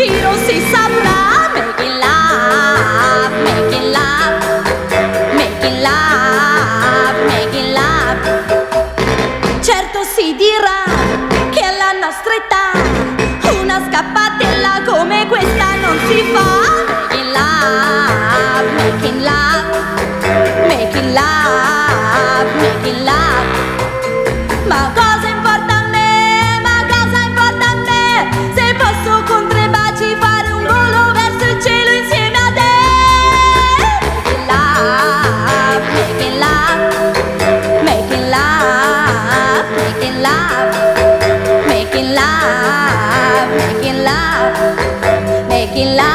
giro si saprà. Making love, making love, making love, making love. Certo si dirà che alla nostra età una scappatella come questa non si fa. Making love, making love, making love. Ma cosa importa a me, ma cosa importa a me, se posso con 3 baci fare un volo verso il cielo insieme a te. Making love, making love, making love, making love, making love, making love, making love.